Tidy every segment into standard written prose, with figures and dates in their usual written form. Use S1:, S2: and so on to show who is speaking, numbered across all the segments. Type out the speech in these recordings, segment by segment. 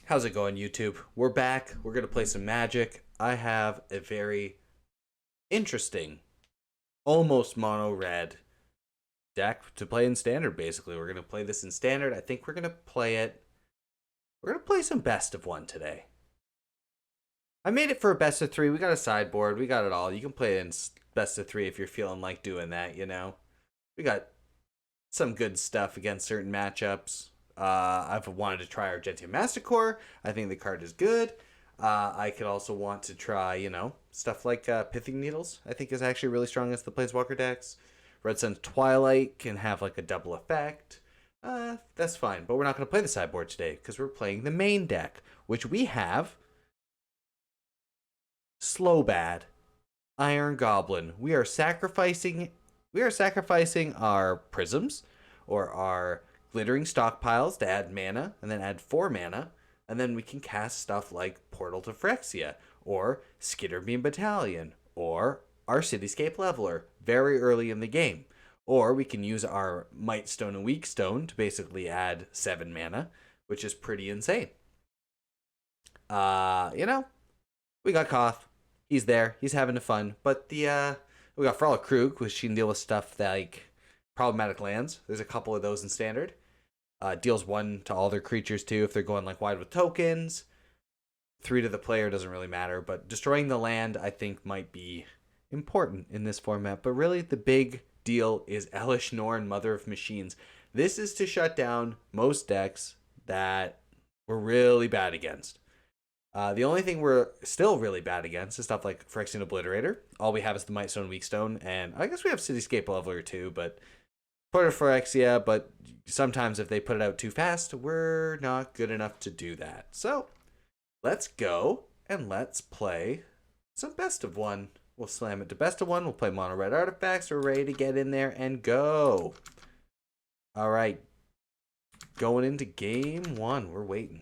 S1: How's it going, YouTube? We're back. We're going to play some Magic. I have a very interesting, almost mono red deck to play in Standard, basically. We're going to play this in Standard. I think we're going to play it. We're going to play some best of one today. I made it for a best of three. We got a sideboard. We got it all. You can play it in best of three if you're feeling like doing that, you know? We got some good stuff against certain matchups. I've wanted to try Argentium Masticore. I think the card is good. I could also want to try, stuff like Pithing Needles. I think is actually really strong against the Planeswalker decks. Red Sun's Twilight can have like a double effect. That's fine, but we're not going to play the sideboard today because we're playing the main deck, which we have Slow Bad, Iron Goblin. We are sacrificing our prisms or our glittering stockpiles to add mana, and then add 4 mana, and then we can cast stuff like Portal to Phyrexia, or Skitterbeam Battalion, or our Cityscape Leveler very early in the game. Or we can use our Might Stone and Weak Stone to basically add 7 mana, which is pretty insane. We got Koth. He's there. He's having fun. But we got Frolic Krug, which can deal with stuff like problematic lands. There's a couple of those in Standard. Deals 1 to all their creatures too if they're going like wide with tokens. 3 to the player doesn't really matter, but destroying the land I think might be important in this format. But really the big deal is Elish Norn, Mother of Machines. This is to shut down most decks that we're really bad against. The only thing we're still really bad against is stuff like Phyrexian Obliterator. All we have is the Might Stone, Weak Stone, and I guess we have Cityscape Leveler too, but Portal to Phyrexia, but sometimes if they put it out too fast, we're not good enough to do that. So, let's go and let's play some best of one. We'll slam it to best of one. We'll play mono red artifacts. We're ready to get in there and go. All right. Going into game one. We're waiting.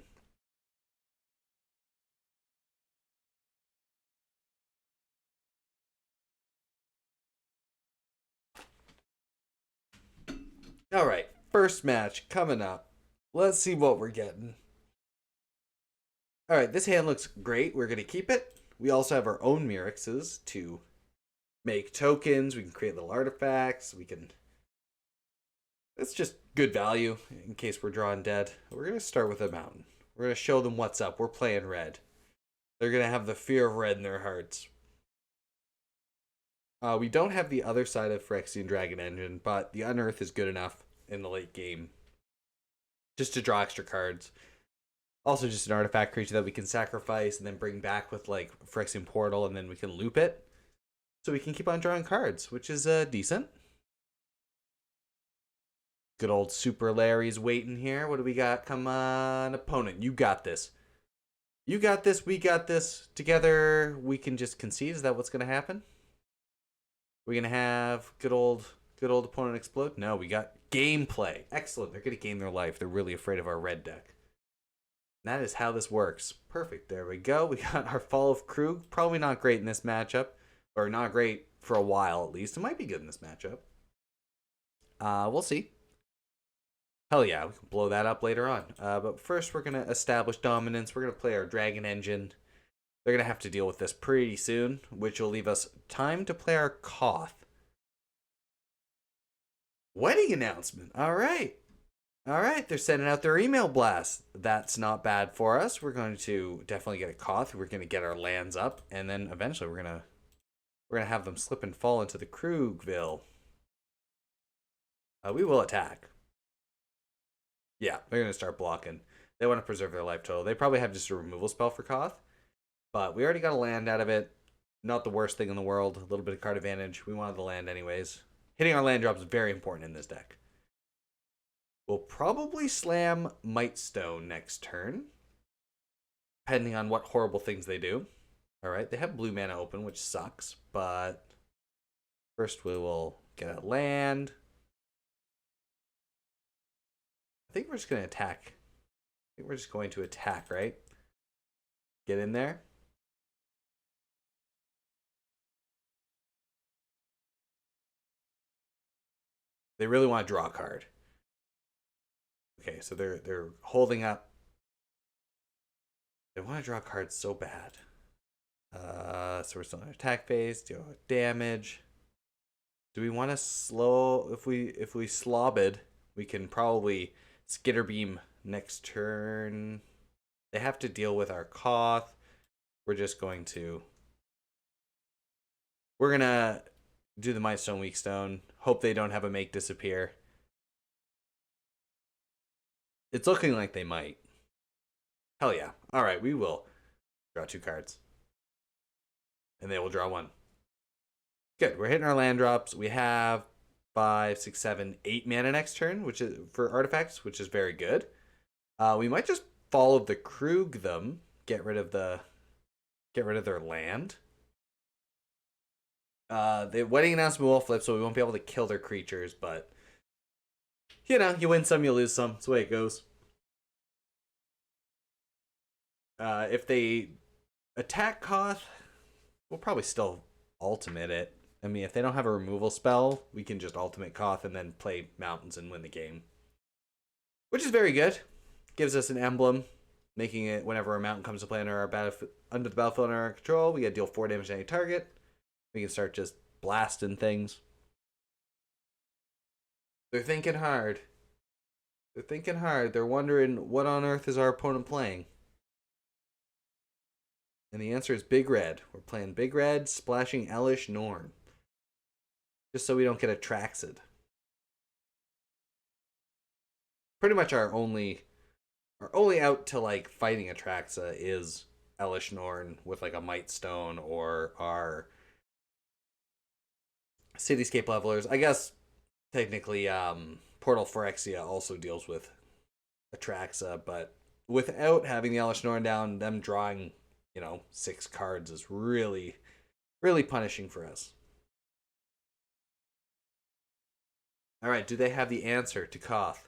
S1: All right. First match coming up. Let's see what we're getting. All right. This hand looks great. We're going to keep it. We also have our own Mirexes to make tokens. We can create little artifacts. It's just good value in case we're drawing dead. We're going to start with a mountain. We're going to show them what's up. We're playing red. They're going to have the fear of red in their hearts. We don't have the other side of Phyrexian Dragon Engine, but the Unearth is good enough in the late game just to draw extra cards. Also, just an artifact creature that we can sacrifice and then bring back with like Phyrexian Portal, and then we can loop it. So we can keep on drawing cards, which is decent. Good old Super Larry's waiting here. What do we got? Come on, opponent. You got this. You got this. We got this. Together, we can just concede. Is that what's going to happen? We're going to have good old opponent explode? No, we got gameplay. Excellent. They're going to game their life. They're really afraid of our red deck. And that is how this works. Perfect. There we go. We got our Fall of Krug. Probably not great in this matchup. Or not great for a while, at least. It might be good in this matchup. We'll see. Hell yeah, we can blow that up later on. But first, we're going to establish dominance. We're going to play our Dragon Engine. They're going to have to deal with this pretty soon, which will leave us time to play our Koth. Wedding announcement. All right. All right, they're sending out their email blast. That's not bad for us. We're going to definitely get a Koth. We're going to get our lands up, and then eventually we're going to have them slip and fall into the Krugville. We will attack. Yeah, they're going to start blocking. They want to preserve their life total. They probably have just a removal spell for Koth. But we already got a land out of it. Not the worst thing in the world. A little bit of card advantage. We wanted the land anyways. Hitting our land drop is very important in this deck. We'll probably slam Might Stone next turn. Depending on what horrible things they do. Alright, they have blue mana open, which sucks. But first we will get a land. I think we're just going to attack. I think we're just going to attack, right? Get in there. They really want to draw a card. Okay, so they're holding up. They want to draw cards so bad. So we're still in attack phase, deal damage. Do we want to slow? If we slobbed, we can probably skitter beam next turn. They have to deal with our Koth. We're just going to. We're gonna do the Might Stone Weak Stone. Hope they don't have a make disappear. It's looking like they might. Hell yeah! All right, we will draw 2 cards, and they will draw 1. Good. We're hitting our land drops. We have 5, 6, 7, 8 mana next turn, which is for artifacts, which is very good. We might just follow the Krug them, get rid of their land. The wedding announcement will flip, so we won't be able to kill their creatures, but you know, you win some, you lose some. That's the way it goes. If they attack Koth, we'll probably still ultimate it. I mean, if they don't have a removal spell, we can just ultimate Koth and then play mountains and win the game. Which is very good. Gives us an emblem, making it whenever a mountain comes to play under our under the battlefield under our control, we get deal 4 damage to any target. We can start just blasting things. They're thinking hard. They're thinking hard. They're wondering what on earth is our opponent playing. And the answer is Big Red. We're playing Big Red, splashing Elish Norn. Just so we don't get a Traxid. Pretty much our only out to like fighting Atraxa is Elish Norn with like a Might Stone or our Cityscape Levelers. I guess technically Portal Phyrexia also deals with Atraxa, but without having the Elish Norn down, them drawing, 6 cards is really, really punishing for us. Alright, do they have the answer to Koth?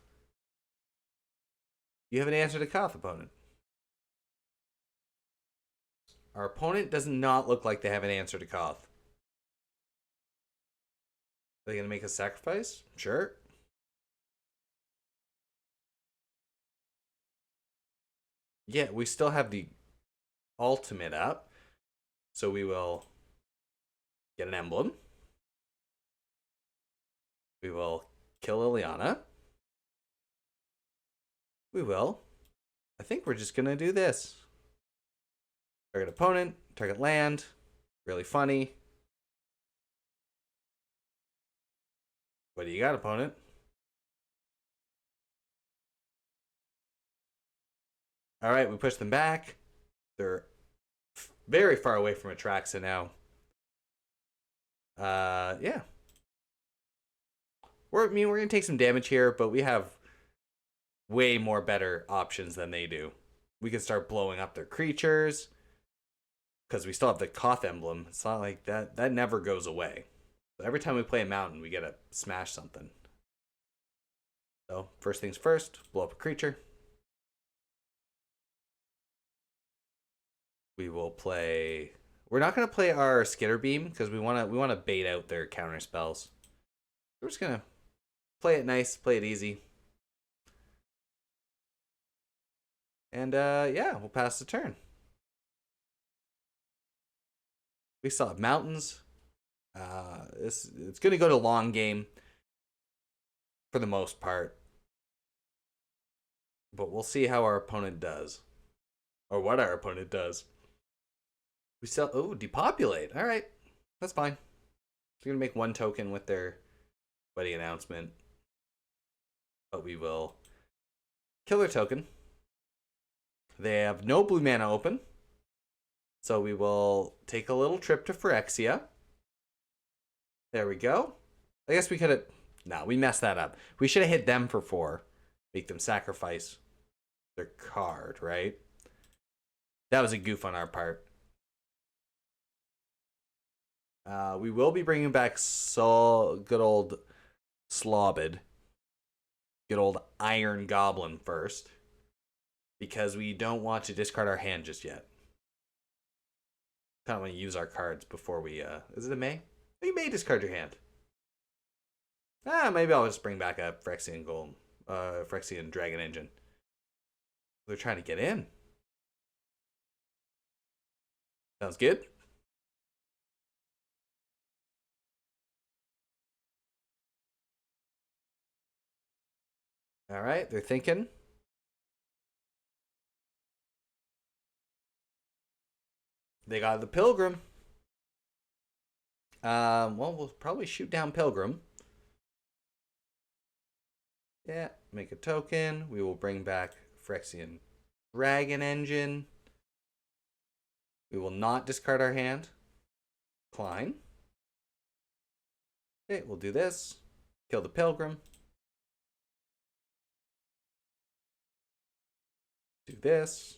S1: You have an answer to Koth, opponent. Our opponent does not look like they have an answer to Koth. Are they going to make a sacrifice? Sure. Yeah, we still have the ultimate up. So we will get an emblem. We will kill Liliana. We will. I think we're just going to do this. Target opponent, target land. Really funny. What do you got, opponent? All right, we push them back. They're very far away from Atraxa now. Yeah. We're going to take some damage here, but we have way more better options than they do. We can start blowing up their creatures because we still have the Koth emblem. It's not like that never goes away. So every time we play a mountain, we get to smash something. So first things first, blow up a creature. We will play. We're not going to play our Skitter Beam because we want to bait out their counter spells. We're just gonna play it nice, play it easy. And yeah, we'll pass the turn. We still have mountains. It's gonna go to long game for the most part. But we'll see how our opponent does. Or what our opponent does. We still depopulate. Alright. That's fine. We're gonna make 1 token with their wedding announcement. But we will kill their token. They have no blue mana open. So we will take a little trip to Phyrexia. There we go. I guess we could have. No, we messed that up. We should have hit them for 4. Make them sacrifice their card, right? That was a goof on our part. We will be bringing back good old Slobbid. Good old Iron Goblin first. Because we don't want to discard our hand just yet. Kind of want to use our cards before we... Is it a May? You may discard your hand. Maybe I'll just bring back a Phyrexian Golem. Phyrexian Dragon Engine. They're trying to get in. Sounds good. All right, they're thinking. They got the Pilgrim. Well, we'll probably shoot down Pilgrim. Yeah, make a token. We will bring back Phyrexian Dragon Engine. We will not discard our hand. Klein. Okay, we'll do this. Kill the Pilgrim. Do this.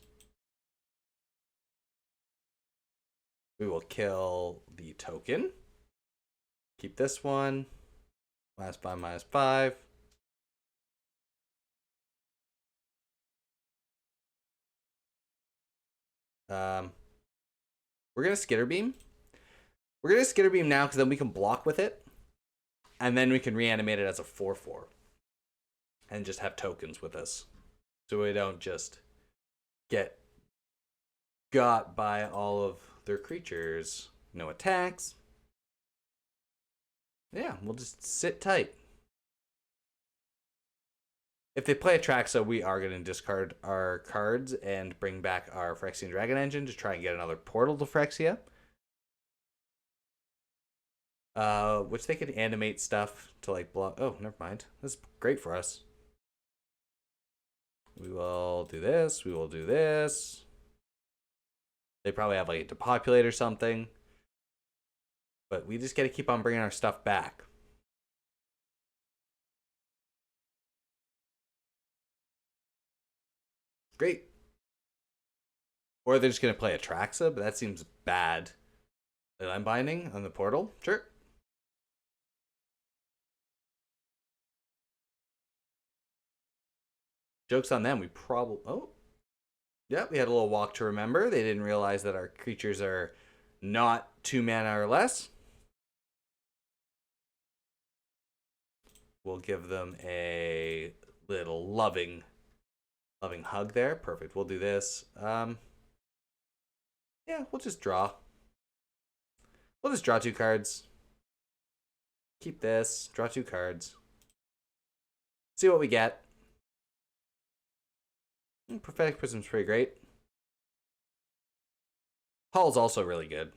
S1: We will kill the token. Keep this one. -5, -5. We're gonna Skitter Beam. We're gonna Skitter Beam now because then we can block with it, and then we can reanimate it as a 4/4, and just have tokens with us, so we don't just get got by all of their creatures. No attacks. Yeah, we'll just sit tight. If they play Atraxa, we are going to discard our cards and bring back our Phyrexian Dragon Engine to try and get another portal to Phyrexia. Which they could animate stuff to like block. Oh, never mind. That's great for us. We will do this. We will do this. They probably have like a depopulate or something. But we just got to keep on bringing our stuff back. Great. Or they're just going to play Atraxa, but that seems bad. I'm binding on the portal? Sure. Joke's on them. We probably... Oh. Yeah, we had a little walk to remember. They didn't realize that our creatures are not 2 mana or less. We'll give them a little loving hug there. Perfect. We'll do this. Yeah, we'll just draw. We'll just draw 2 cards. Keep this. Draw 2 cards. See what we get. Prophetic Prism's pretty great. Hull's also really good.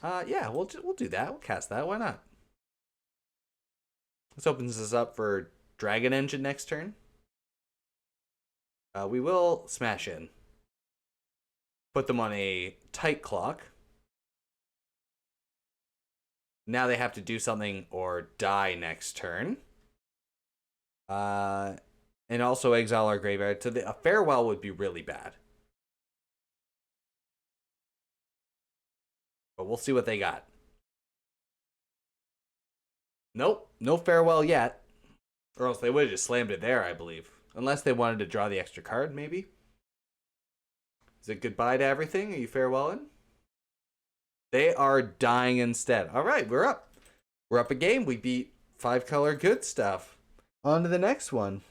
S1: Yeah, we'll do that. We'll cast that. Why not? This opens us up for Dragon Engine next turn. We will smash in. Put them on a tight clock. Now they have to do something or die next turn. And also exile our graveyard. So a farewell would be really bad. But we'll see what they got. Nope, no farewell yet. Or else they would have just slammed it there, I believe. Unless they wanted to draw the extra card, maybe. Is it goodbye to everything? Are you farewelling? They are dying instead. All right, we're up. We're up a game. We beat 5-color good stuff. On to the next one.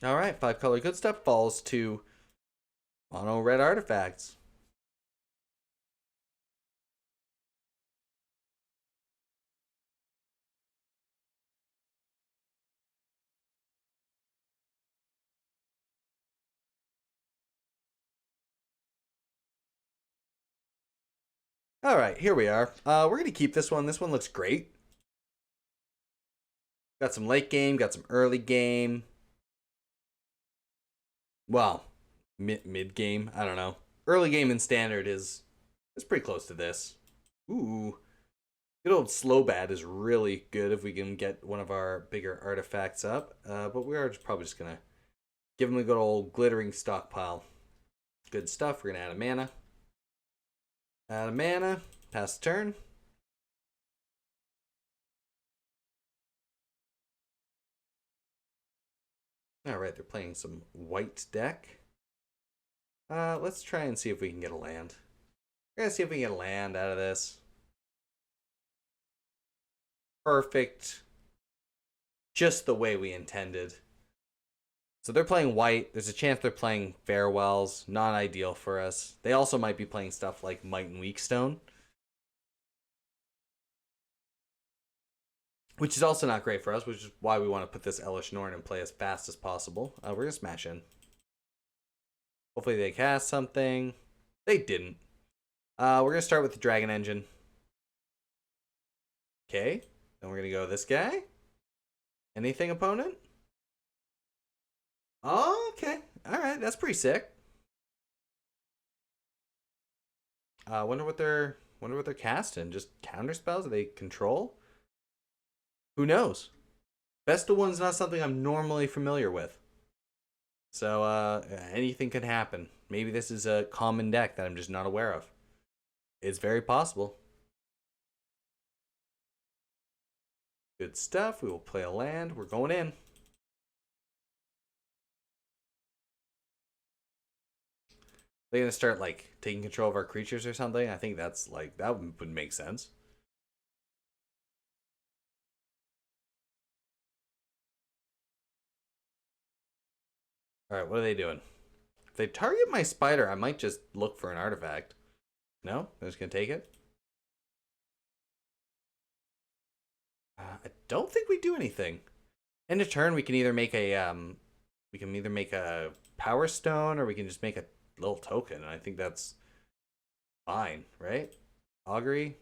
S1: All right, 5-color good stuff falls to mono red artifacts. All right, here we are. We're going to keep this one. This one looks great. Got some late game, got some early game. Well, mid game, I don't know. Early game in standard is pretty close to this. Ooh. Good old slow bat is really good if we can get one of our bigger artifacts up. But we are probably just going to give him a good old glittering stockpile. Good stuff. We're going to add a mana. Add a mana. Pass the turn. Alright, they're playing some white deck. Let's try and see if we can get a land. We're going to see if we can get a land out of this. Perfect. Just the way we intended. So they're playing white. There's a chance they're playing farewells. Not ideal for us. They also might be playing stuff like Might and Weakstone, which is also not great for us, which is why we want to put this Elish Norn and play as fast as possible. We're going to smash in. Hopefully they cast something. They didn't. We're going to start with the Dragon Engine. Okay. Then we're going to go this guy. Anything, opponent? Oh, okay. All right. That's pretty sick. Wonder what they're casting. Just counter spells? Are they control? Who knows? Best of One's not something I'm normally familiar with. So anything could happen. Maybe this is a common deck that I'm just not aware of. It's very possible. Good stuff. We will play a land. We're going in. They're gonna start like taking control of our creatures or something. I think that's like that would make sense. All right, what are they doing? If they target my spider, I might just look for an artifact. No, they're just gonna take it. I don't think we do anything. End of turn, we can either make a power stone or we can just make a little token. And I think that's fine, right? Augury,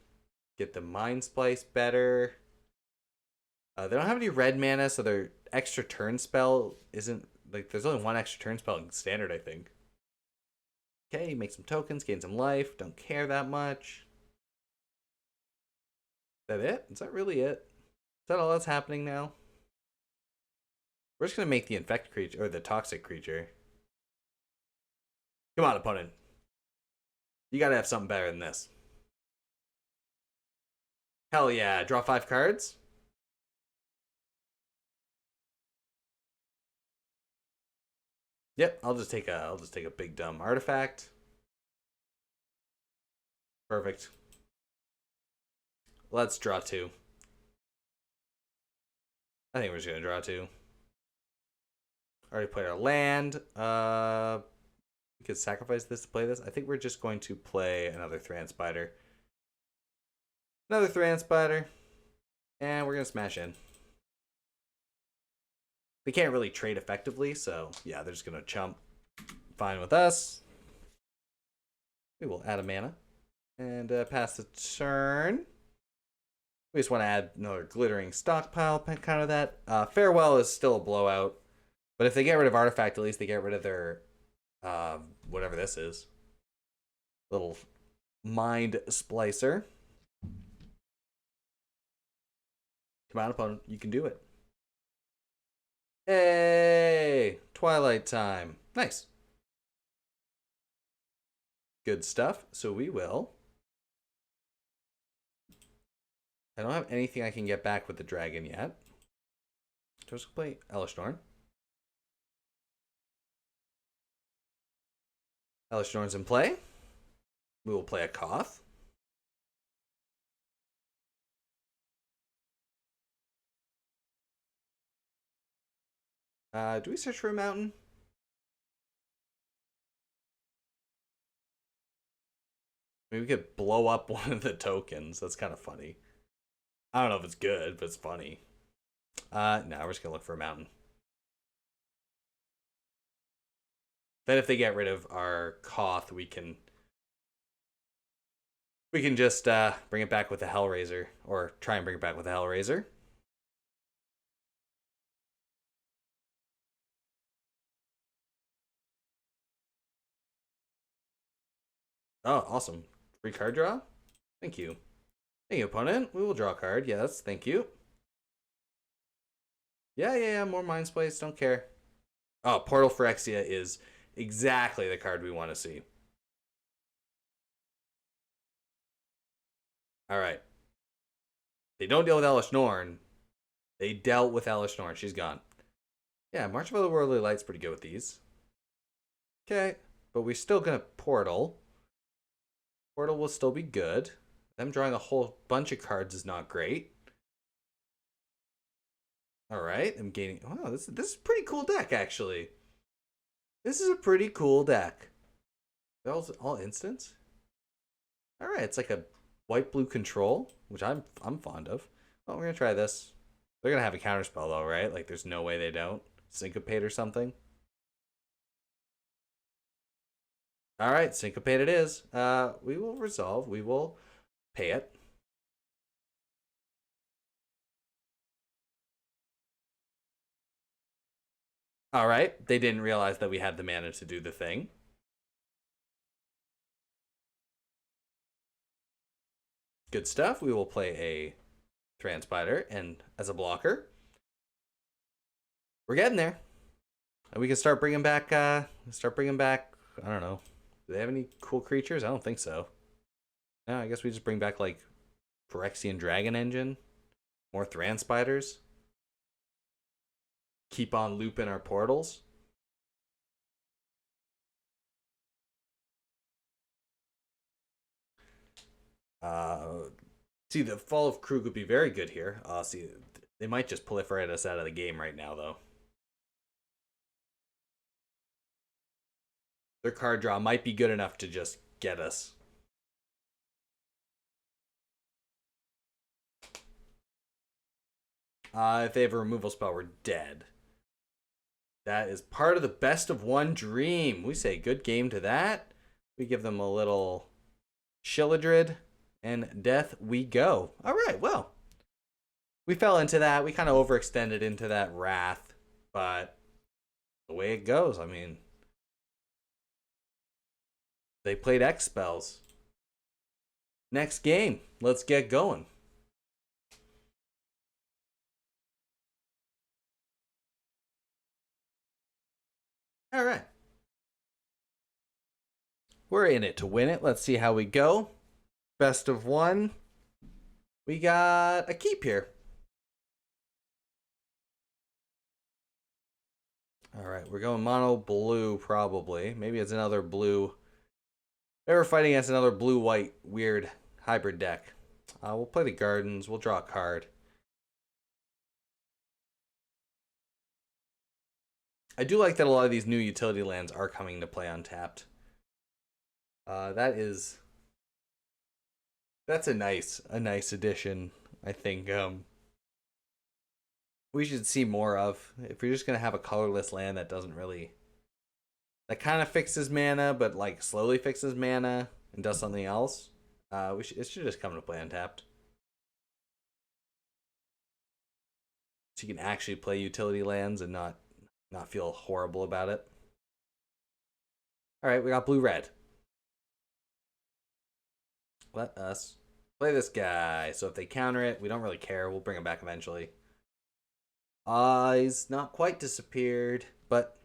S1: get the Mind Splice better. They don't have any red mana, so their extra turn spell isn't like there's only one extra turn spell in standard, I think. Okay, make some tokens, gain some life. Don't care that much. Is that it? Is that really it? Is that all that's happening now? We're just gonna make the infect creature or the toxic creature. Come on, opponent. You gotta have something better than this. Hell yeah! Draw 5 cards. Yep, I'll just take a big dumb artifact. Perfect. Let's draw 2. I think we're just gonna draw 2. Already played our land. We could sacrifice this to play this. I think we're just going to play another Thran Spider. Another Thran Spider. And we're gonna smash in. They can't really trade effectively, so yeah, they're just gonna chump. Fine with us. We will add a mana and pass the turn. We just want to add another glittering stockpile, kind of that. Farewell is still a blowout, but if they get rid of artifact, at least they get rid of their whatever this is. Little mind splicer. Come on, opponent, you can do it. Hey, Twilight time. Nice. Good stuff. So we will. I don't have anything I can get back with the dragon yet. Just play Elish Norn. Elish Norn's in play. We will play a Koth. Do we search for a mountain? Maybe we could blow up one of the tokens. That's kind of funny. I don't know if it's good, but it's funny. No, we're just gonna look for a mountain. Then if they get rid of our Koth, we can just bring it back with a Hellraiser, or try and bring it back with a Hellraiser. Oh, awesome. Free card draw? Thank you. Thank you, opponent. We will draw a card. Yes, thank you. Yeah. More Mind Splice. Don't care. Oh, Portal Phyrexia is exactly the card we want to see. All right. They don't deal with Elish Norn. They dealt with Elish Norn. She's gone. Yeah, March of Otherworldly Light's pretty good with these. Okay, but we're still gonna Portal. Portal will still be good. Them drawing a whole bunch of cards is not great. All right, I'm gaining. Wow, this is a pretty cool deck actually. This is a pretty cool deck. That was all instants. All right, it's like a white blue control, which I'm fond of. Well, we're gonna try this. They're gonna have a counterspell though, right? Like, there's no way they don't syncopate or something. All right, syncopate it is. We will resolve. We will pay it. All right, they didn't realize that we had the mana to do the thing. Good stuff. We will play a Transpider and as a blocker. We're getting there. And we can start bringing back. I don't know. Do they have any cool creatures? I don't think so. No, I guess we just bring back like Phyrexian Dragon Engine, more Thran Spiders. Keep on looping our portals. See, the Fall of Krug would be very good here. See, they might just proliferate us out of the game right now, though. Their card draw might be good enough to just get us. If they have a removal spell, we're dead. That is part of the best of one dream. We say good game to that. We give them a little Shilladrid, and death we go. All right, well, we fell into that. We kind of overextended into that Wrath, but the way it goes, I mean, they played X spells. Next game, let's get going. All right. We're in it to win it. Let's see how we go. Best of one. We got a keep here. All right, we're going mono blue probably. Maybe it's another blue. Maybe we're fighting against another blue-white weird hybrid deck. We'll play the Gardens. We'll draw a card. I do like that a lot of these new utility lands are coming to play untapped. That's a nice addition. I think we should see more of. If we're just gonna have a colorless land that doesn't really, that kind of fixes mana, but like slowly fixes mana and does something else. It should just come to play untapped. So you can actually play utility lands and not feel horrible about it. All right, we got blue red. Let us play this guy. So if they counter it, we don't really care. We'll bring him back eventually. He's not quite disappeared, but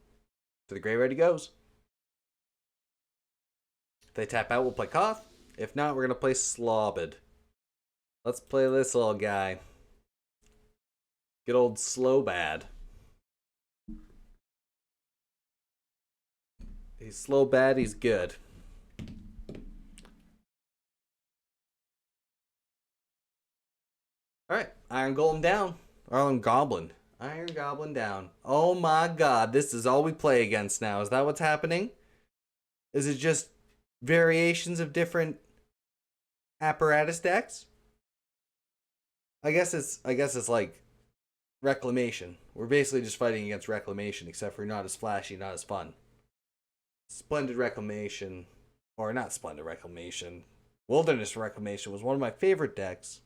S1: to the graveyard he goes. If they tap out, we'll play Koth. If not, we're going to play Slobbid. Let's play this little guy. Good old slow bad. He's slow bad, he's good. Alright, Iron Golem down. Iron Goblin. Iron Goblin down. Oh my god, this is all we play against now. Is that what's happening? Is it just variations of different apparatus decks? I guess it's like Reclamation. We're basically just fighting against Reclamation, except for not as flashy, not as fun. Splendid Reclamation, or not Splendid Reclamation, Wilderness Reclamation was one of my favorite decks,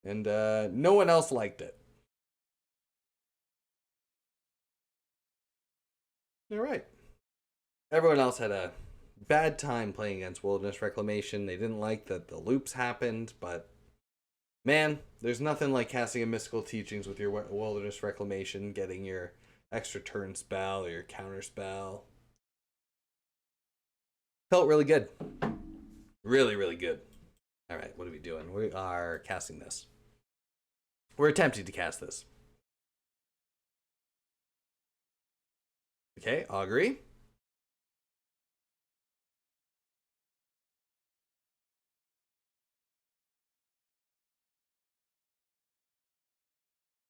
S1: and no one else liked it. All right. Everyone else had a bad time playing against Wilderness Reclamation. They didn't like that the loops happened, but man, there's nothing like casting a Mystical Teachings with your Wilderness Reclamation, getting your extra turn spell or your counter spell. Felt really good. Really, really good. All right, what are we doing? We are casting this. We're attempting to cast this. Okay, Augury.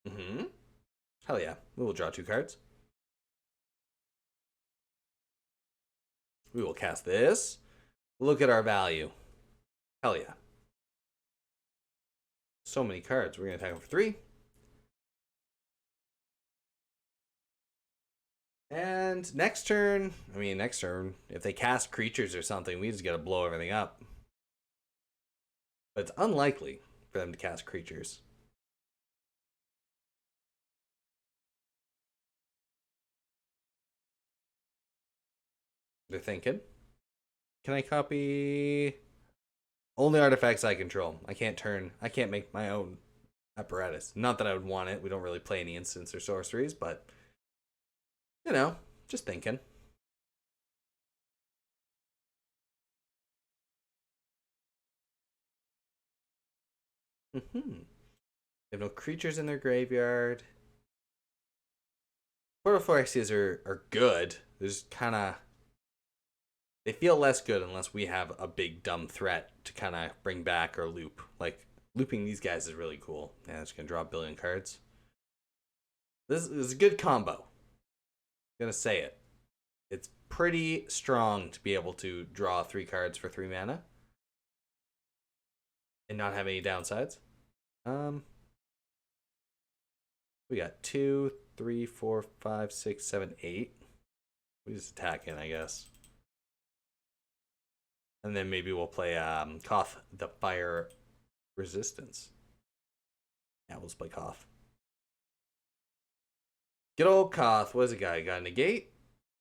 S1: Mm-hmm. Hell yeah. We will draw 2 cards. We will cast this. Look at our value. Hell yeah. So many cards. We're going to attack them for 3. And next turn, if they cast creatures or something, we just got to blow everything up. But it's unlikely for them to cast creatures. They're thinking. Can I copy? Only artifacts I control. I can't make my own apparatus. Not that I would want it. We don't really play any instants or sorceries, but you know, just thinking. They have no creatures in their graveyard. Portal Phyrexias are good. They're just kind of... They feel less good unless we have a big dumb threat to kind of bring back or loop. Like, looping these guys is really cool. Yeah, it's going to draw a billion cards. This is a good combo. I'm going to say it. It's pretty strong to be able to draw 3 cards for 3 mana. And not have any downsides. We got 2, 3, 4, 5, 6, 7, 8. We just attack in, I guess. And then maybe we'll play Koth, the Fire Resistance. Yeah, we'll just play Koth. Good old Koth. What does it got? You got a negate?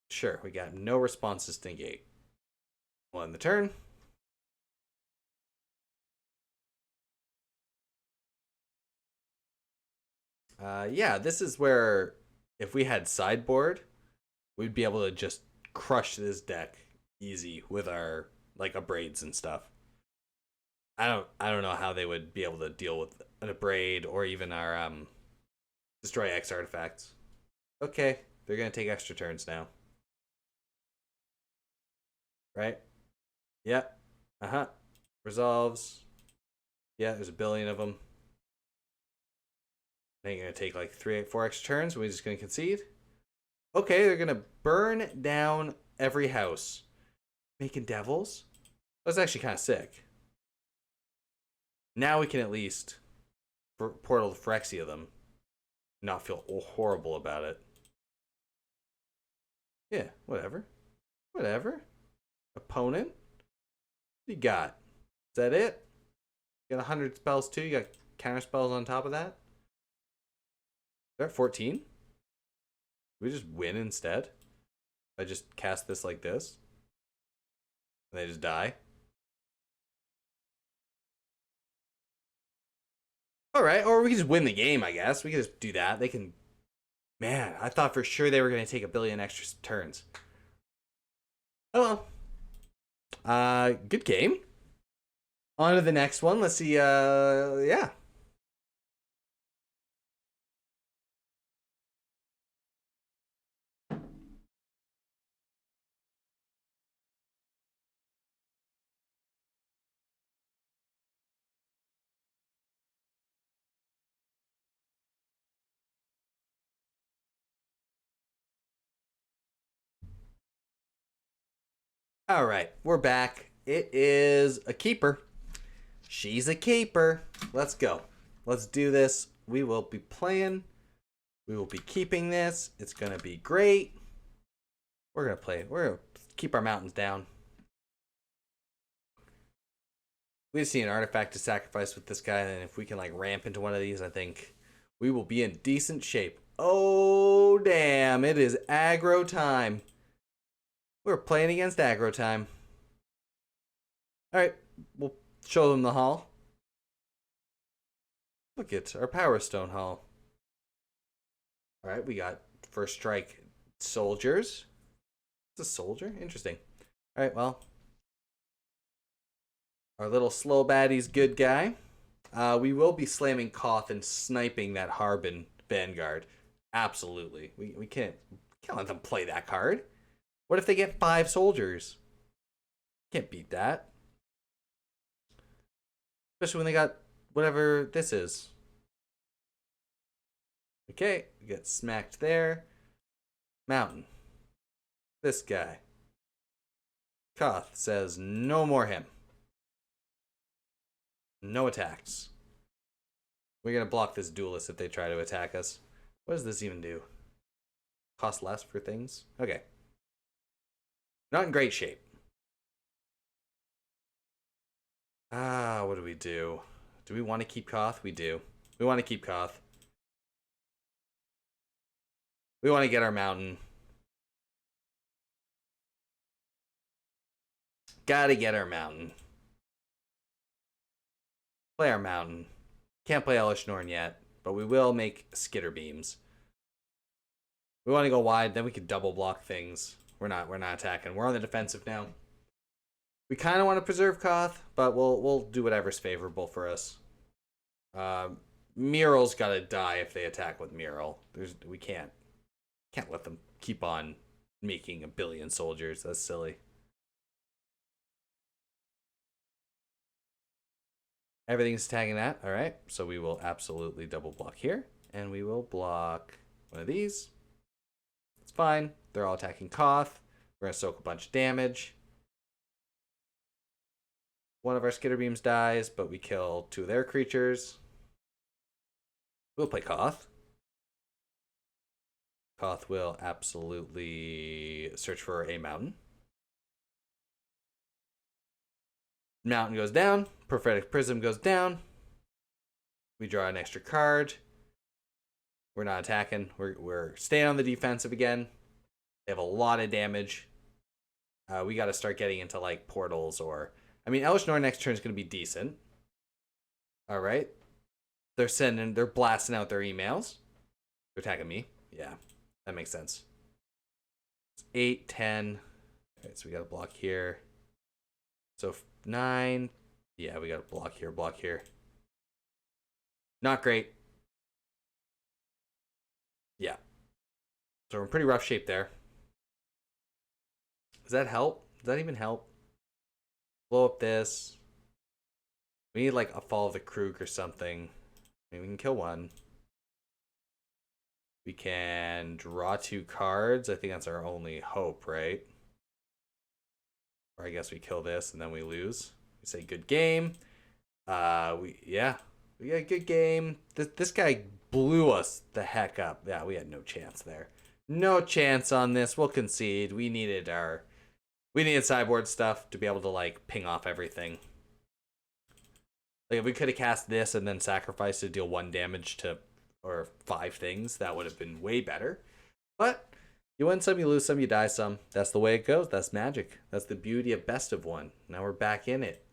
S1: Sure, we got no responses to negate. We'll end the turn. Yeah, this is where if we had sideboard, we'd be able to just crush this deck easy with our like abrades and stuff. I don't know how they would be able to deal with an abrade or even our destroy X artifacts. Okay, they're gonna take extra turns now. Right? Yep. Resolves. Yeah, there's a billion of them. They're gonna take like 4 extra turns. We're just gonna concede. Okay, they're gonna burn down every house. Making devils? That's actually kind of sick. Now we can at least portal Phyrexia them. Not feel horrible about it. Yeah, whatever. Whatever. Opponent? What you got? Is that it? You got 100 spells too? You got counter spells on top of that? They're at 14? We just win instead? I just cast this like this? And they just die? Alright, or we can just win the game, I guess. We can just do that. They can... Man, I thought for sure they were going to take a billion extra turns. Oh well. Good game. On to the next one. Let's see, yeah. All right, we're back. It is a keeper. She's a keeper. Let's go. Let's do this. We will be playing. We will be keeping this. It's going to be great. We're going to play. We're going to keep our mountains down. We just need an artifact to sacrifice with this guy, and if we can like ramp into one of these, I think we will be in decent shape. Oh, damn. It is aggro time. We're playing against aggro time. Alright, we'll show them the hall. Look at our Power Stone hall. Alright, we got first strike soldiers. It's a soldier? Interesting. Alright, well. Our little slow baddie's good guy. We will be slamming Koth and sniping that Harbin Vanguard. Absolutely. We can't let them play that card. What if they get 5 soldiers? Can't beat that. Especially when they got whatever this is. Okay, we get smacked there. Mountain. This guy. Koth says no more him. No attacks. We're going to block this duelist if they try to attack us. What does this even do? Cost less for things? Okay. Not in great shape. What do we do? Do we want to keep Koth? We do. We want to keep Koth. We want to get our mountain. Gotta get our mountain. Play our mountain. Can't play Elish Norn yet, but we will make skitter beams. We want to go wide, then we can double block things. We're not attacking. We're on the defensive now. We kind of want to preserve Koth, but we'll do whatever's favorable for us. Mural's got to die if they attack with Mural. We can't let them keep on making a billion soldiers. That's silly. Everything's tagging that. All right, so we will absolutely double block here, and we will block one of these. It's fine. They're all attacking Koth. We're gonna soak a bunch of damage. One of our skitter beams dies, but we kill two of their creatures. We'll play Koth. Koth will absolutely search for a mountain. Mountain goes down. Prophetic Prism goes down. We draw an extra card. We're not attacking. We're staying on the defensive again. They have a lot of damage. We got to start getting into like portals or... I mean, Elish Norn next turn is going to be decent. All right. They're blasting out their emails. They're attacking me. Yeah, that makes sense. It's 8, 10. All right, so we got to block here. So 9. Yeah, we got to block here. Not great. Yeah. So we're in pretty rough shape there. Does that help? Does that even help? Blow up this. We need like a Fall of the Krug or something. Maybe we can kill one. We can draw 2 cards. I think that's our only hope, right? Or I guess we kill this and then we lose. We say good game. We got a good game. This guy blew us the heck up. Yeah, we had no chance there. No chance on this. We'll concede. We needed sideboard stuff to be able to like ping off everything. Like if we could have cast this and then sacrificed to deal 1 damage to or 5 things, that would have been way better. But you win some, you lose some, you die some. That's the way it goes. That's Magic. That's the beauty of best of one. Now we're back in it.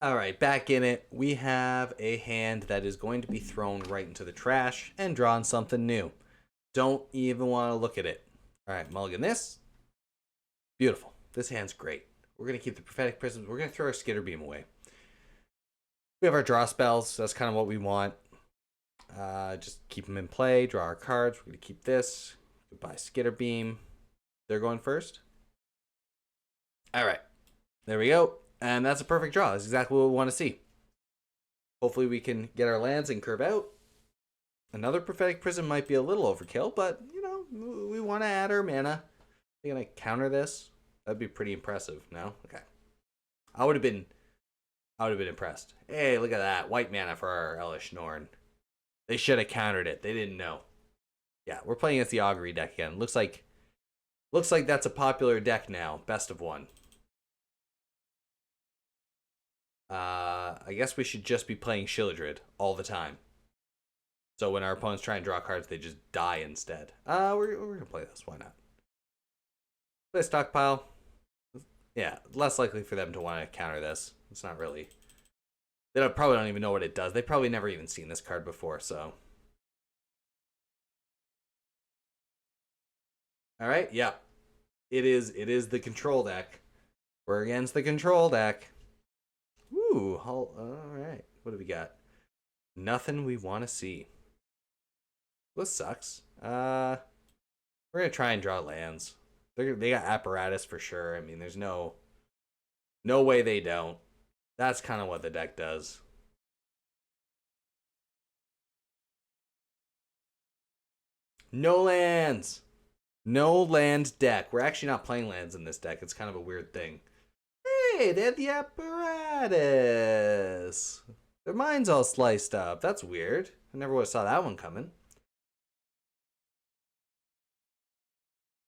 S1: All right, back in it. We have a hand that is going to be thrown right into the trash and drawn something new. Don't even want to look at it. All right, mulligan this. Beautiful. This hand's great. We're going to keep the Prophetic Prisms. We're going to throw our Skitter Beam away. We have our draw spells. So that's kind of what we want. Just keep them in play. Draw our cards. We're going to keep this. Goodbye, Skitter Beam. They're going first. All right. There we go. And that's a perfect draw. That's exactly what we want to see. Hopefully we can get our lands and curve out. Another Prophetic Prism might be a little overkill, but, you know, we want to add our mana. Are you going to counter this? That'd be pretty impressive, no? Okay. I would have been impressed. Hey, look at that. White mana for our Elish Norn. They should have countered it. They didn't know. Yeah, we're playing against the Augury deck again. Looks like that's a popular deck now. Best of one. I guess we should just be playing Shilladrid all the time. So when our opponents try and draw cards, they just die instead. We're gonna play this. Why not? Play Stockpile. Yeah, less likely for them to want to counter this. It's not really... They probably don't even know what it does. They probably never even seen this card before, so... Alright, yeah. It is the control deck. We're against the control deck. Ooh, all right. What do we got? Nothing we want to see. This sucks. We're gonna try and draw lands. They got apparatus for sure. I mean, there's no way they don't. That's kind of what the deck does. No lands. No land deck. We're actually not playing lands in this deck. It's kind of a weird thing. Hey, they had the apparatus. Their mind's all sliced up. That's weird. I never would have saw that one coming.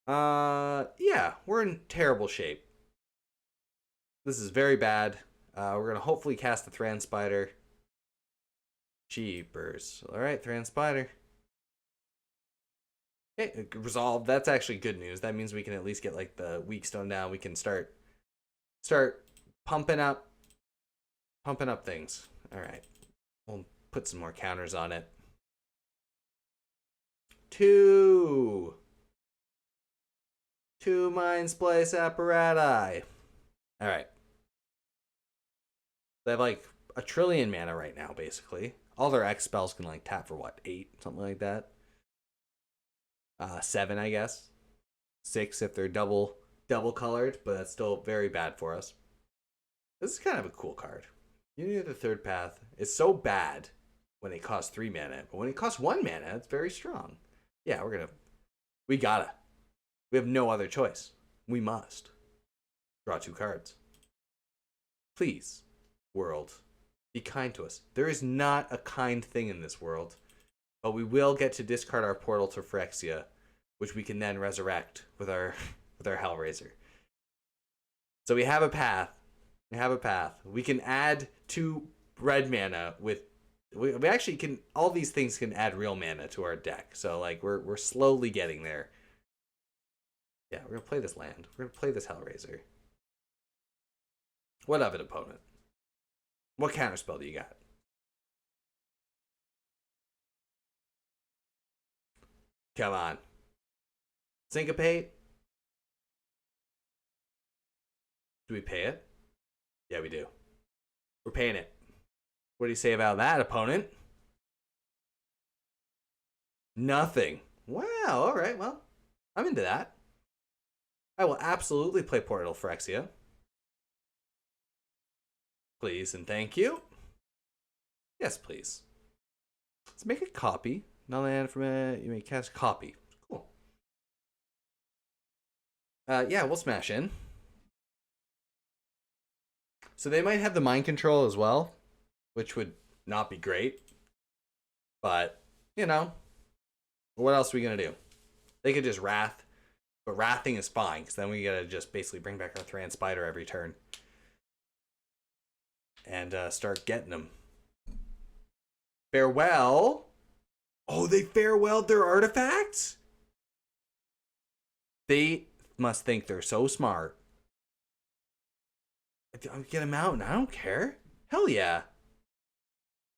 S1: Yeah, we're in terrible shape. This is very bad. We're gonna hopefully cast the Thran Spider. Jeepers. Alright, Thran Spider. Okay, resolved. That's actually good news. That means we can at least get like the weak stone down. We can start pumping up things. Alright. We'll put some more counters on it. 2 Mind Splice Apparati. Alright. They have like a trillion mana right now, basically. All their X spells can like tap for what, 8? Something like that. 7, I guess. 6 if they're double colored, but that's still very bad for us. This is kind of a cool card. Unity of the Third Path is so bad when it costs 3 mana, but when it costs 1 mana, it's very strong. Yeah, we gotta. We have no other choice. We must. Draw 2 cards. Please, world, be kind to us. There is not a kind thing in this world, but we will get to discard our portal to Phyrexia, which we can then resurrect with our Hellraiser. So we have a path. We can add 2 red mana with. We actually can. All these things can add real mana to our deck. So like we're slowly getting there. Yeah, we're gonna play this land. We're gonna play this Hellraiser. What of it, opponent? What counterspell do you got? Come on. Syncopate? Do we pay it? Yeah, we do. We're paying it. What do you say about that, opponent? Nothing. Wow, alright, well, I'm into that. I will absolutely play Portal Phyrexia. Please and thank you. Yes, please. Let's make a copy. Not land from it. You may cast copy. Cool. Yeah, we'll smash in. So they might have the mind control as well, which would not be great. But, you know, what else are we going to do? They could just Wrath. But Wrathing is fine, because then we got to just basically bring back our Thran Spider every turn. And start getting them. Farewell. Oh, they farewelled their artifacts? They must think they're so smart. I'll get them out and I don't care. Hell yeah.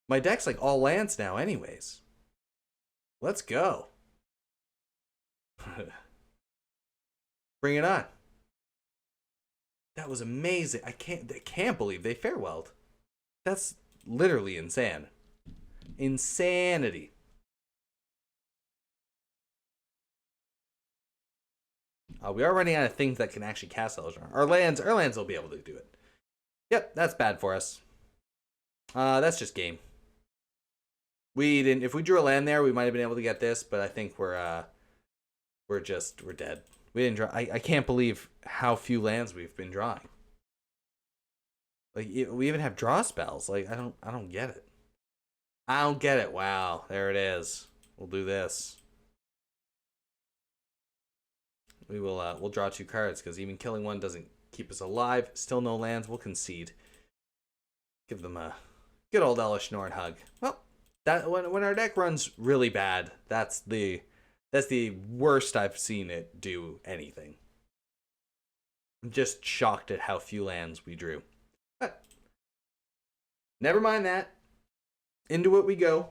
S1: My deck's like all lands now anyways. Let's go. Bring it on. That was amazing. I can't believe they farewelled. That's literally insane. Insanity. We are running out of things that can actually cast Eldritch. Our lands will be able to do it. Yep, that's bad for us. That's just game. We didn't. If we drew a land there, we might have been able to get this, but I think we're dead. We didn't draw. I can't believe how few lands we've been drawing. Like we even have draw spells. Like I don't get it. I don't get it. Wow, there it is. We'll do this. We'll draw 2 cards because even killing one doesn't keep us alive. Still no lands. We'll concede. Give them a good old Elish Norn hug. Well, that when our deck runs really bad, that's the worst I've seen it do anything. I'm just shocked at how few lands we drew. But never mind that. Into it we go.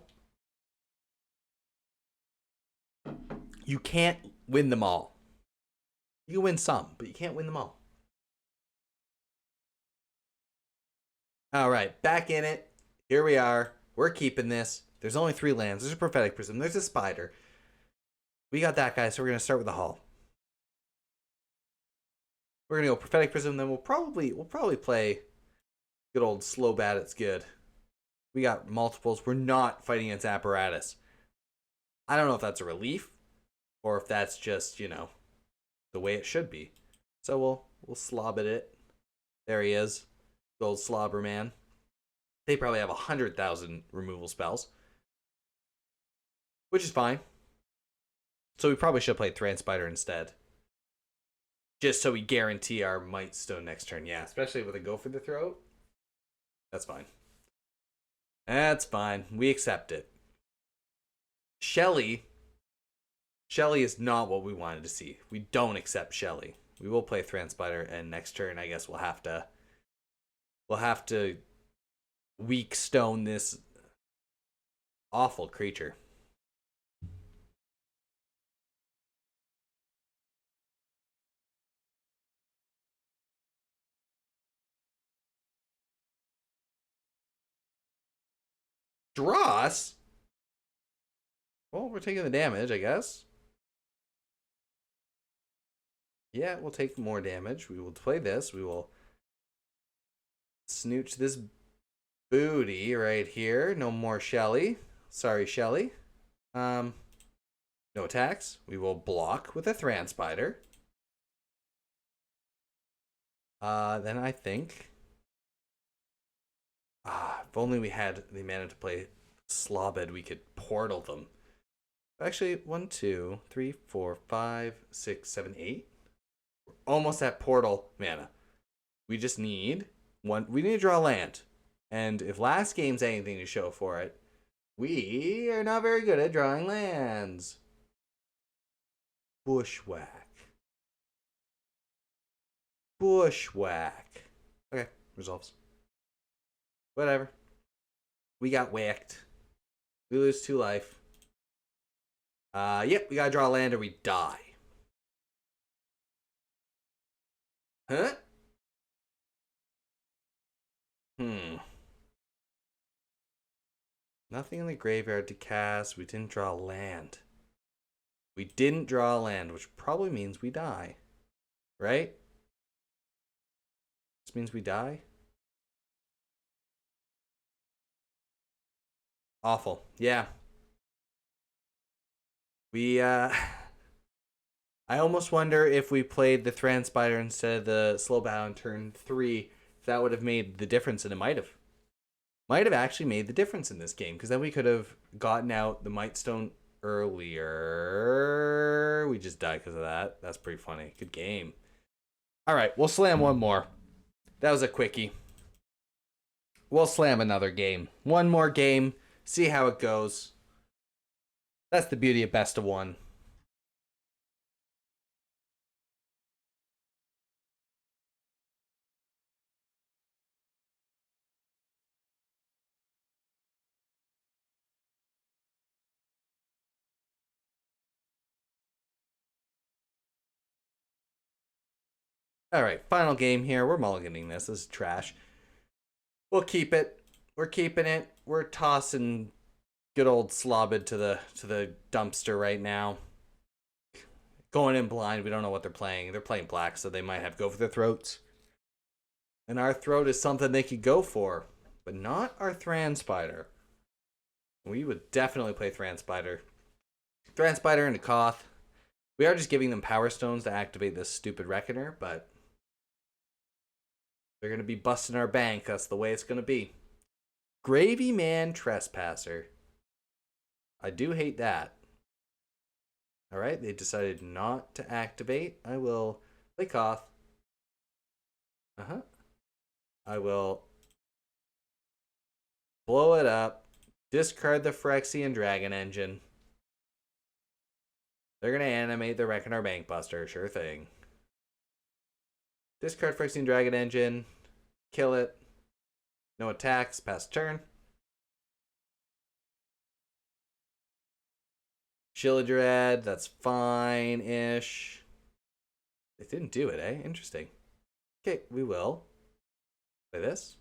S1: You can't win them all. You can win some, but you can't win them all. All right, back in it. Here we are. We're keeping this. There's only 3 lands. There's a Prophetic Prism. There's a Spider. We got that guy, so we're gonna start with the Hall. We're gonna go Prophetic Prism, then we'll probably play good old slow bad. It's good. We got multiples. We're not fighting against Apparatus. I don't know if that's a relief or if that's just, the way it should be. So we'll slob at it. There he is. Gold slobber man. They probably have 100,000 removal spells, which is fine. So we probably should play Thran Spider instead. Just so we guarantee our Might Stone next turn. Yeah, especially with a Go for the Throat. That's fine. That's fine. We accept it. Shelly is not what we wanted to see. We don't accept Shelly. We will play Thran Spider, and next turn I guess we'll have to weak stone this awful creature. Dross? Well, we're taking the damage, I guess. Yeah, we'll take more damage. We will play this. We will snooch this booty right here. No more Shelly. Sorry, Shelly. No attacks. We will block with a Thran Spider. Then I think... if only we had the mana to play Slobed, we could portal them. Actually, 1, 2, 3, 4, 5, 6, 7, 8. We're almost at portal mana. We just need one. We need to draw land. And if last game's anything to show for it, we are not very good at drawing lands. Bushwhack. Bushwhack. Okay, resolves. Whatever. We got whacked. We lose 2 life. Yep, we gotta draw land or we die. Huh? Nothing in the graveyard to cast. We didn't draw land. We didn't draw land, which probably means we die. Right? This means we die? Awful. Yeah. We, I almost wonder if we played the Thran Spider instead of the Slow Bow on turn 3, if that would have made the difference, and it might have. Might have actually made the difference in this game, because then we could have gotten out the Might Stone earlier. We just died because of that. That's pretty funny. Good game. All right, we'll slam one more. That was a quickie. We'll slam another game. One more game. See how it goes. That's the beauty of best of one. All right, final game here. We're mulliganing this. This is trash. We'll keep it. We're keeping it. We're tossing good old Slobid to the dumpster right now. Going in blind. We don't know what they're playing. They're playing black, so they might have go for their throats. And our throat is something they could go for, but not our Thran Spider. We would definitely play Thran Spider. Thran Spider into Koth. We are just giving them Power Stones to activate this stupid Reckoner, but they're going to be busting our bank. That's the way it's going to be. Gravy Man Trespasser. I do hate that. Alright, they decided not to activate. I will play Koth. I will blow it up. Discard the Phyrexian Dragon Engine. They're going to animate the Reckoner Bankbuster. Sure thing. Discard Phyrexian Dragon Engine. Kill it. No attacks. Pass turn. Shilladred. That's fine-ish. They didn't do it, eh? Interesting. Okay, we will play this.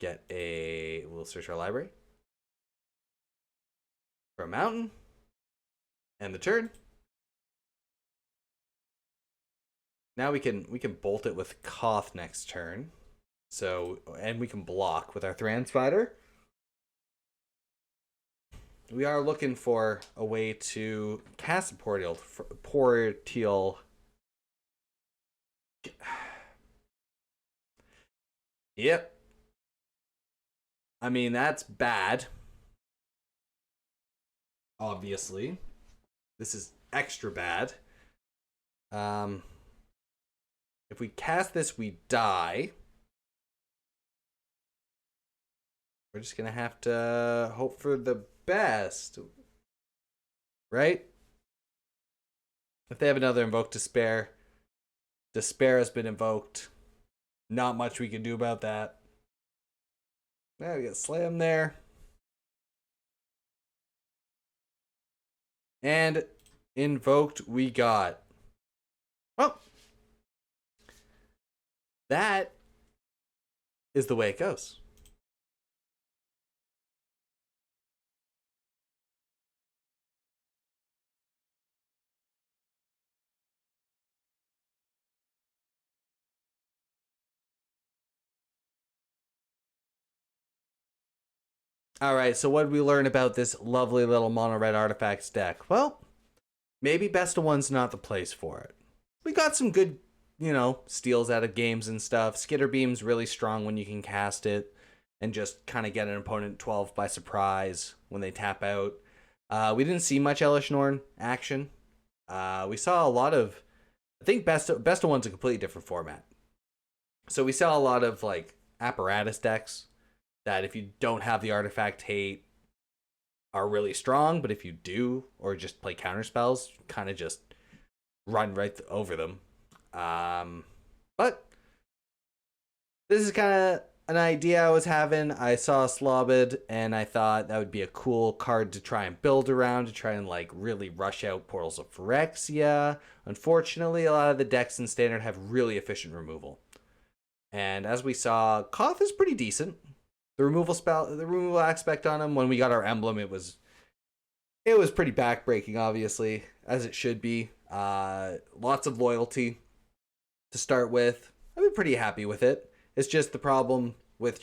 S1: We'll search our library for a mountain. And the turn. Now we can bolt it with Koth next turn. So, and we can block with our Thran Spider. We are looking for a way to cast a Portial. Yep. I mean, that's bad. Obviously. This is extra bad. If we cast this, we die. We're just gonna have to hope for the best, right? If they have another Invoke Despair, Despair has been invoked. Not much we can do about that. Now we got Slam there. And invoked we got. Well, that is the way it goes. All right, so what did we learn about this lovely little mono red artifacts deck? Well, maybe Best of One's not the place for it. We got some good, steals out of games and stuff. Skitter Beam's really strong when you can cast it and just kind of get an opponent 12 by surprise when they tap out. We didn't see much Elish Norn action. We saw a lot of, I think Best of One's a completely different format. So we saw a lot of like apparatus decks that if you don't have the artifact hate are really strong, but if you do, or just play counter spells, kind of just run right over them. But this is kind of an idea I was having. I saw Slobid, and I thought that would be a cool card to try and build around, to try and like really rush out Portals of Phyrexia. Unfortunately, a lot of the decks in Standard have really efficient removal. And as we saw, Koth is pretty decent. The removal aspect on him, when we got our emblem, it was pretty backbreaking, obviously, as it should be. Lots of loyalty to start with. I've been pretty happy with it. It's just the problem with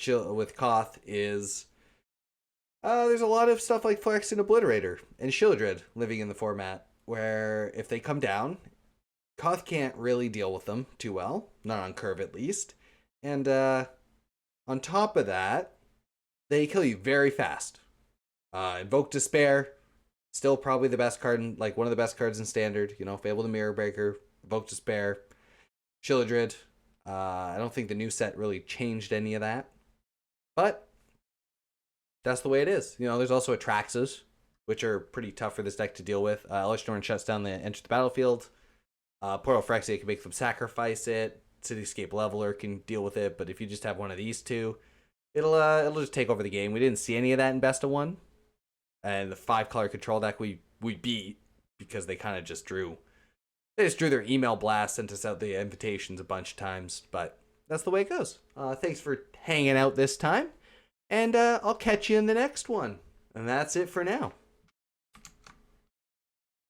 S1: Koth is there's a lot of stuff like Phyrexian Obliterator and Shieldred living in the format, where if they come down, Koth can't really deal with them too well, not on curve at least. And on top of that, they kill you very fast. Invoke Despair, still probably the best card, like one of the best cards in Standard. Fable the Mirror Breaker, Invoke Despair, Shieldred. I don't think the new set really changed any of that, but that's the way it is. There's also Atraxas, which are pretty tough for this deck to deal with. Elish Norn shuts down the enter the battlefield. Portal Phyrexia can make them sacrifice it. Cityscape Leveler can deal with it, but if you just have one of these two, it'll just take over the game. We didn't see any of that in Best of One, and the 5-color control deck we beat because they kind of just drew their email blast, sent us out the invitations a bunch of times, but that's the way it goes. Thanks for hanging out this time, and I'll catch you in the next one. And that's it for now.